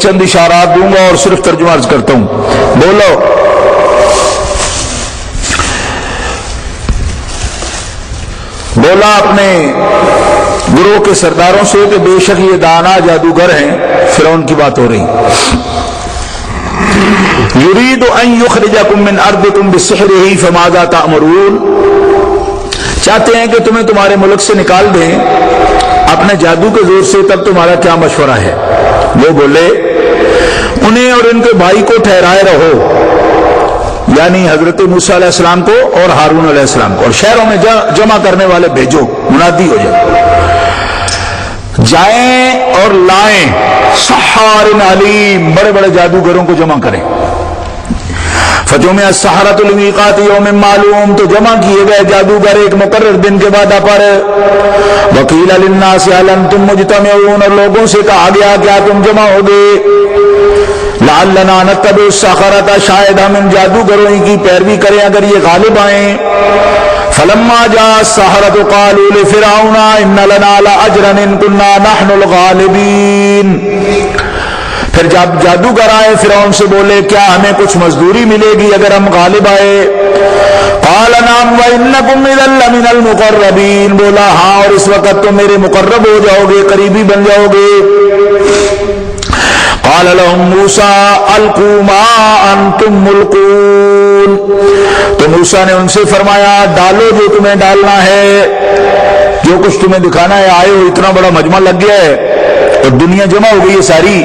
چند اشارات دوں گا اور صرف ترجمہ عرض کرتا ہوں. بولو. بولا اپنے گروہ کے سرداروں سے کہ بے شک یہ دانا جادوگر ہیں. فرعون کی بات ہو رہی. یرید ان یخرجکم من ارضکم بسحرہ فماذا تأمرون. چاہتے ہیں کہ تمہیں تمہارے ملک سے نکال دیں اپنے جادو کے زور سے, تب تمہارا کیا مشورہ ہے؟ وہ بولے انہیں اور ان کے بھائی کو ٹھہرائے رہو, یعنی حضرت موسیٰ علیہ السلام کو اور ہارون علیہ السلام کو, اور شہروں میں جمع کرنے والے بھیجو, منادی ہو جائے, جائیں اور لائیں سحار علیم, بڑے بڑے جادوگروں کو جمع کریں. فجمع السحرۃ لمیقات یوم معلوم, تو جمع کیے گئے جادوگر ایک مقرر دن کے وعدہ پر. وقیل للناس هل انتم مجتمعون, اور لوگوں سے کہا گیا کیا تم جمع ہوگے. لعلنا نتبع السحرۃ, شاید ہم ان جادوگروں کی پیروی کریں اگر یہ غالب آئیں. فلما جاء السحرۃ قالوا لفرعون ان لنا لاجرا ان كنا نحن الغالبین. پھر جب جادوگر آئے فرعون سے بولے کیا ہمیں کچھ مزدوری ملے گی اگر ہم غالب آئے. قال نعم وانکم اذا لمن المقربین, بولا ہاں اور اس وقت تو میرے مقرب ہو جاؤ گے, قریبی بن جاؤ گے. قال لهم موسیٰ القوا ما انتم ملقون, تو موسیٰ نے ان سے فرمایا ڈالو جو تمہیں ڈالنا ہے, جو کچھ تمہیں دکھانا ہے. آئے ہو, اتنا بڑا مجمع لگ گیا ہے اور دنیا جمع ہو گئی ہے ساری.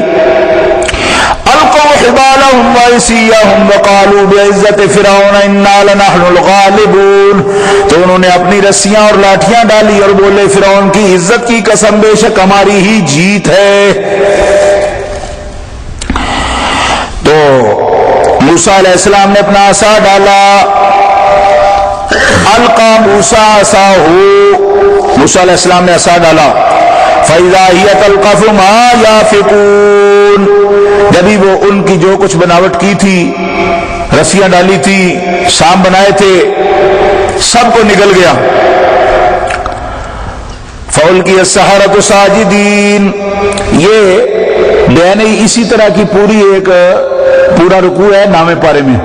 القوا حبالهم وعصیهم وقالوا بعزت فرعون انا لنحن الغالبون, تو انہوں نے اپنی رسیاں اور لاٹھیاں ڈالی اور بولے فرعون کی عزت کی قسم بے شک ہماری ہی جیت ہے. تو موسیٰ علیہ السلام نے اپنا عصا ڈالا. القا موسیٰ عصاہ, موسیٰ علیہ السلام نے عصا ڈالا. فَإِذَا هِيَ تَلْقَفُ مَا يَأْفِكُونَ, جبھی وہ ان کی جو کچھ بناوٹ کی تھی, رسیاں ڈالی تھی, شام بنائے تھے, سب کو نگل گیا. فَأُلْقِيَ السَّحَرَةُ سَاجِدِينَ, یہ بیان اسی طرح کی پوری ایک پورا رکوع ہے نامے پارے میں,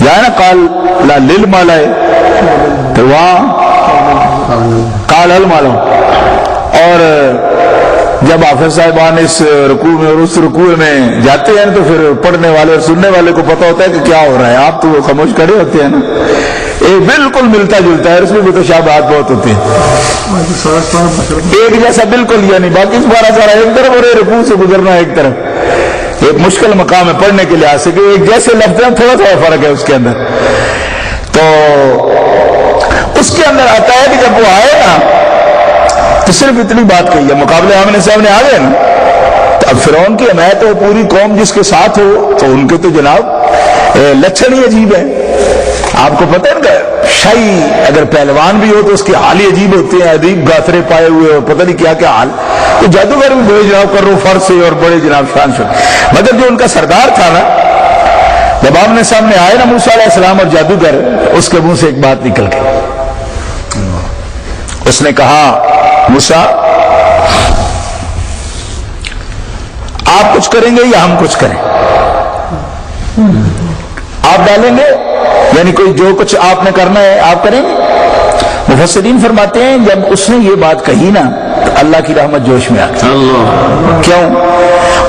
یا ہے نا قال لا لل مالائے, پھر وہاں قال ال مالو. اور جب حافظ صاحبان اس رکوع میں اور اس رکوع میں جاتے ہیں تو پھر پڑھنے والے اور سننے والے کو پتہ ہوتا ہے کہ کیا ہو رہا ہے. آپ تو خاموش کھڑے ہوتے ہیں نا, یہ بالکل ملتا جلتا ہے, اس میں بھی تو شابہات بہت ہوتے ہیں, ایک جیسا بالکل, یعنی باقی سارا سارا ایک طرف اور رکوع سے گزرنا ایک طرف. ایک مشکل مقام ہے پڑھنے کے لحاظ سے کہ ایک جیسے لفظ ہیں, تھوڑا تھوڑا فرق ہے اس کے اندر. تو اس کے اندر آتا ہے کہ جب وہ آئے نا تو صرف اتنی بات کہی ہے, مقابلے آمنے سامنے آ گئے نا, تو اب فرعون کی حمایت ہو, پوری قوم جس کے ساتھ ہو, تو ان کے تو جناب لچھن ہی عجیب ہے. آپ کو پتہ ہے نا شاہی اگر پہلوان بھی ہو تو اس کے حال ہی عجیب ہوتے ہیں, عجیب گاترے پائے ہوئے اور پتہ نہیں کیا کیا حال. تو جادوگر بھی بڑے جناب کر رہو فرض سے اور بڑے جناب شان شان, مگر جو ان کا سردار تھا نا, جب آمنے سامنے آئے نا موسیٰ علیہ السلام اور جادوگر, اس کے منہ سے ایک بات نکل گئی. اس نے کہا موسیٰ آپ کچھ کریں گے یا ہم کچھ کریں؟ آپ ڈالیں گے, یعنی کوئی جو کچھ آپ نے کرنا ہے آپ کریں گے. مفسرین فرماتے ہیں جب اس نے یہ بات کہی نا تو اللہ کی رحمت جوش میں آ گئی. کیوں؟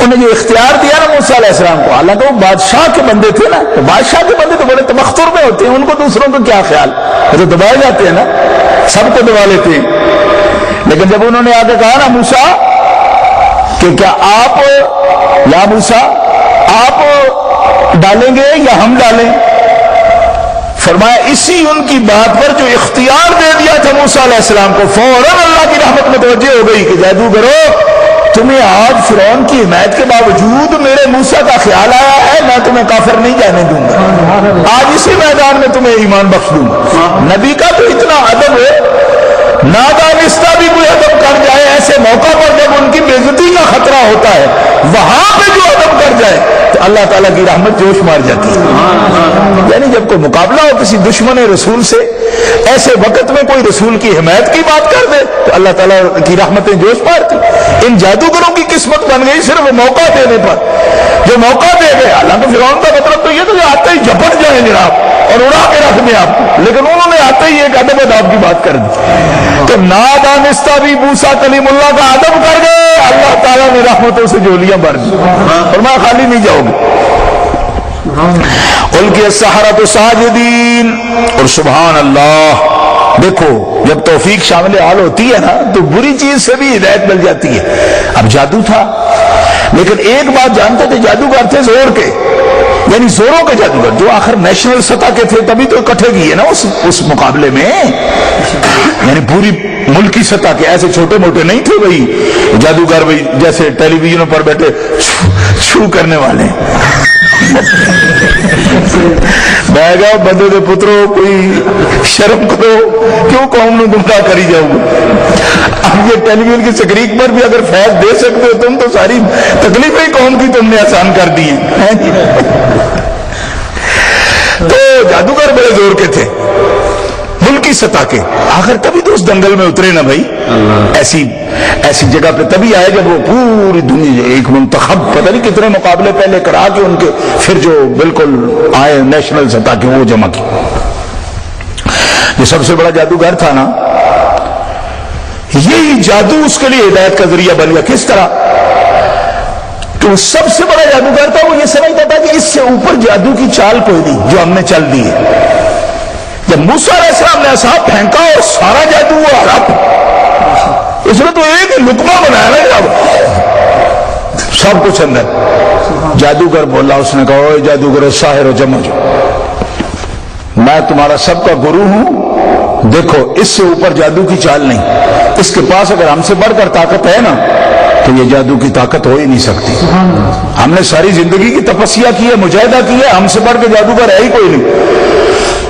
انہیں جو اختیار دیا نا موسیٰ علیہ السلام کو, حالانکہ وہ بادشاہ کے بندے تھے نا, تو بادشاہ کے بندے تو بڑے تمختر میں ہوتے ہیں, ان کو دوسروں کو کیا خیال, وہ تو دبائے جاتے ہیں نا, سب کو دبا لیتے ہیں. لیکن جب انہوں نے آگے کہا نا موسیٰ کہ کیا آپ, یا موسیٰ آپ ڈالیں گے یا ہم ڈالیں, فرمایا اسی ان کی بات پر جو اختیار دے دیا تھا موسیٰ علیہ السلام کو, فوراً اللہ کی رحمت متوجہ ہو گئی کہ جادوگرو تمہیں آج فرعون کی حمایت کے باوجود میرے موسیٰ کا خیال آیا ہے, میں تمہیں کافر نہیں جانے دوں گا, آج اسی میدان میں تمہیں ایمان بخش دوں گا. نبی کا تو اتنا ادب ہے, نادانستہ بھی کوئی ادب کر جائے ایسے موقع پر جب ان کی بے عزتی کا خطرہ ہوتا ہے, وہاں پہ جو ادب کر جائے تو اللہ تعالیٰ کی رحمت جوش مار جاتی ہے. یعنی جب کوئی مقابلہ ہو کسی دشمن رسول سے ایسے وقت میں کوئی رسول کی حمایت کی بات کر دے تو اللہ تعالیٰ کی رحمتیں جوش مارتی. ان جادوگروں کی قسمت بن گئی صرف موقع دینے پر. جو موقع دے گئے، حالانکہ فرعون کا مطلب تو یہ تھا کہ آتے ہی جھپٹ جائیں جناب اور اڑا کے رکھ دیں آپ کو، لیکن انہوں نے آتے ہی ایک ادب اداب کی بات کر دی. تو نادانستہ بھی موسیٰ کلیم اللہ کا ادب کر گئے، اللہ تعالیٰ نے رحمتوں سے جولیاں بھر دی. فرمایا خالی نہیں جاؤ گے. القی السحرۃ ساجدین. اور سبحان اللہ، دیکھو جب توفیق شامل حال ہوتی ہے نا تو بری چیز سے بھی ہدایت مل جاتی ہے. اب جادو تھا، لیکن ایک بات جانتے تھے، جادوگر تھے زور کے، یعنی زوروں کے جادوگر جو آخر نیشنل سطح کے تھے، تبھی تو اکٹھے کیے نا اس مقابلے میں، یعنی پوری ملکی سطح کے، ایسے چھوٹے موٹے نہیں تھے بھائی جادوگر بھائی جیسے ٹیلی ویژنوں پر بیٹھے چھو کرنے والے. میں گا بندے دے پترو کوئی شرم کرو، کیوں قوم نے گمراہ کری جاؤ گے. اب یہ ٹیلی ویژن کی تقریب پر بھی اگر فیض دے سکتے ہو تم، تو ساری تکلیفیں قوم کی تم نے آسان کر دی ہیں. تو جادوگر بڑے زور کے تھے ملکی سطح کے، آخر تبھی تو اس دنگل میں اترے نا بھائی، ایسی جگہ پہ تبھی آئے جب وہ پوری دنیا ایک منتخب پتہ نہیں کتنے مقابلے پہلے کرا کے ان کے پھر جو بالکل آئے نیشنل سطح کے وہ جمع کی. یہ سب سے بڑا جادوگر تھا نا، یہی جادو اس کے لیے ہدایت کا ذریعہ بن گیا. کس طرح؟ تو سب سے بڑا جادوگر تھا، وہ یہ سمجھتا تھا کہ اس سے اوپر جادو کی چال کوئی نہیں جو ہم نے چل دی ہے. جب موسیٰ علیہ السلام نے عصا پھینکا اور سارا جادو ہوا رب، اس نے تو ایک لقمہ بنایا نا اب سب کچھ اندر. جادوگر بولا، اس نے کہا اوے جادوگر ساحر و جمج، میں تمہارا سب کا گرو ہوں، دیکھو اس سے اوپر جادو کی چال نہیں. اس کے پاس اگر ہم سے بڑھ کر طاقت ہے نا تو یہ جادو کی طاقت ہو ہی نہیں سکتی. ہم نے ساری زندگی کی تپسیا کی ہے، مجاہدہ کی ہے، ہم سے بڑھ کے جادوگر ہے ہی کوئی نہیں.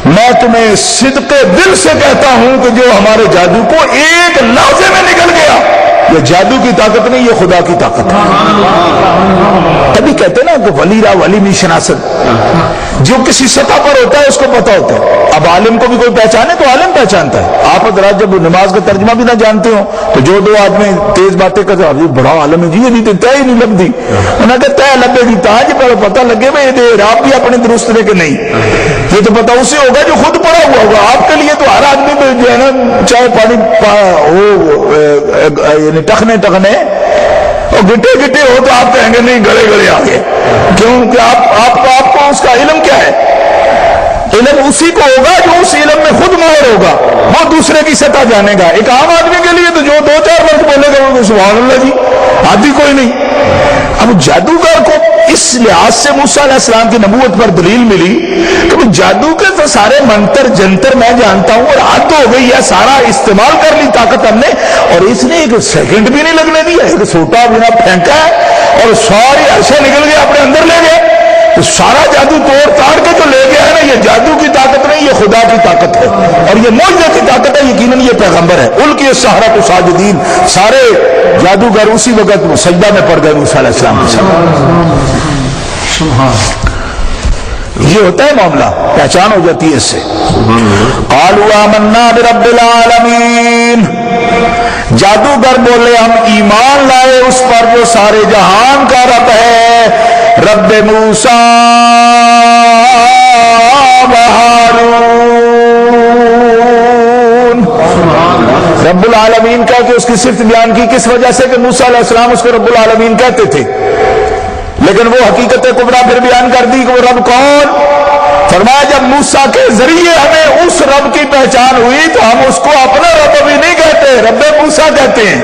میں تمہیں صدق دل سے کہتا ہوں کہ جو ہمارے جادو کو ایک لفظے میں نکل گیا، یہ جادو کی طاقت نہیں، یہ خدا کی طاقت ہے. تبھی کہتے نا کہ ولی را ولی نہیں شناسد، جو کسی سطح پر ہوتا ہے اس کو پتا ہوتا ہے. اب عالم کو بھی کوئی پہچانے تو عالم پہچانتا ہے. آپ حضرات جب نماز کا ترجمہ بھی نہ جانتے ہو تو جو دو آدمی تیز باتیں کرتے ہیں، بڑا عالم ہے جی، یہ نہیں تو طے ہی نہیں لگتی. انہوں نے طے لگے گی تاج پر پتہ لگے بھائی راب بھی اپنے درست رہے کہ نہیں. یہ تو پتا اسے ہوگا جو خود پڑا ہوا ہوگا. آپ کے لیے تو ہر آدمی جو ہے نا چائے پانی یعنی ٹخنے اور گٹے گٹے ہو تو آپ کہیں گے نہیں گڑے گڑے آگے. کیوں کہ آپ کو اس کا علم کیا ہے؟ علم اسی کو ہوگا جو اس علم میں خود ماہر ہوگا، وہ دوسرے کی سطح جانے گا. ایک عام آدمی کے لیے تو جو 2-4 ورڈ بولے گا وہ سبحان اللہ جی، آدھی کوئی نہیں. اب جادوگر کو اس لحاظ سے موسیٰ علیہ السلام کی نبوت پر دلیل ملی کہ جادو کے تو سارے منتر جنتر میں جانتا ہوں اور حد ہو گئی ہے، سارا استعمال کر لی طاقت ہم نے، اور اس نے ایک سیکنڈ بھی نہیں لگنے دیا. ایک سوٹا بنا پھینکا ہے اور ساری عرصے نکل گیا اپنے اندر لے گئے. تو سارا جادو توڑ تاڑ کے جو لے گیا ہے نا، یہ جادو کی طاقت نہیں، یہ خدا کی طاقت ہے اور یہ معجزے کی طاقت ہے. یقیناً یہ پیغمبر ہے. القی السحرۃ ساجدین، سارے جادوگر اسی وقت سجدہ میں پڑ گئے موسیٰ علیہ السلام کے سامنے. یہ ہوتا ہے معاملہ، پہچان ہو جاتی ہے اس سے. قالوا آمنا برب العالمین، جادوگر بولے ہم ایمان لائے اس پر جو سارے جہان کا رب ہے، رب موسیٰ و ہارون. رب العالمین کا کہ اس کی صفت بیان کی کس وجہ سے کہ موسیٰ علیہ السلام اس کو رب العالمین کہتے تھے، لیکن وہ حقیقت کبریٰ پھر بیان کر دی کہ وہ رب کون. فرمایا جب موسیٰ کے ذریعے ہمیں اس رب کی پہچان ہوئی تو ہم اس کو اپنا رب بھی نہیں کہتے، رب موسیٰ کہتے ہیں.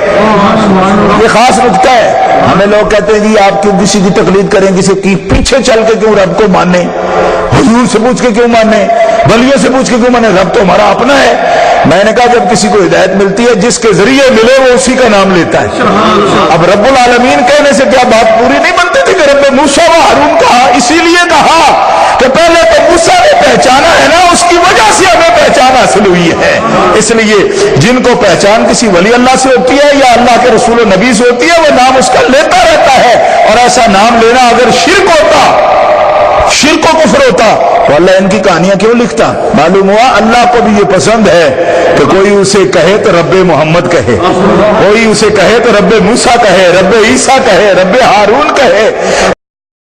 یہ خاص نکتہ ہے. ہمیں لوگ کہتے ہیں جی آپ کیوں کسی کی تقلید کریں، کسی کی پیچھے چل کے کیوں رب کو مانیں، حضور سے پوچھ کے کیوں مانیں، ولیوں سے پوچھ کے کیوں مانیں، رب تو ہمارا اپنا ہے. میں نے کہا جب کسی کو ہدایت ملتی ہے جس کے ذریعے ملے وہ اسی کا نام لیتا ہے. اب رب العالمین کہنے سے کیا بات پوری نہیں بنتی تھی کہ رب موسیٰ و ہارون کہا؟ اسی لیے کہا کہ پہلے تو موسیٰ نے پہچانا ہے نا، اس کی وجہ سے ہمیں پہچان حاصل ہوئی ہے. اس لیے جن کو پہچان کسی ولی اللہ سے ہوتی ہے یا اللہ کے رسول و نبی سے ہوتی ہے وہ نام اس کا لیتا رہتا ہے. اور ایسا نام لینا اگر شرک ہوتا، شرک و کفر ہوتا تو اللہ ان کی کہانیاں کیوں لکھتا؟ معلوم ہوا اللہ کو بھی یہ پسند ہے کہ کوئی اسے کہے تو رب محمد کہے، کوئی اسے کہے تو رب موسیٰ کہے، رب عیسیٰ کہے، رب ہارون کہے۔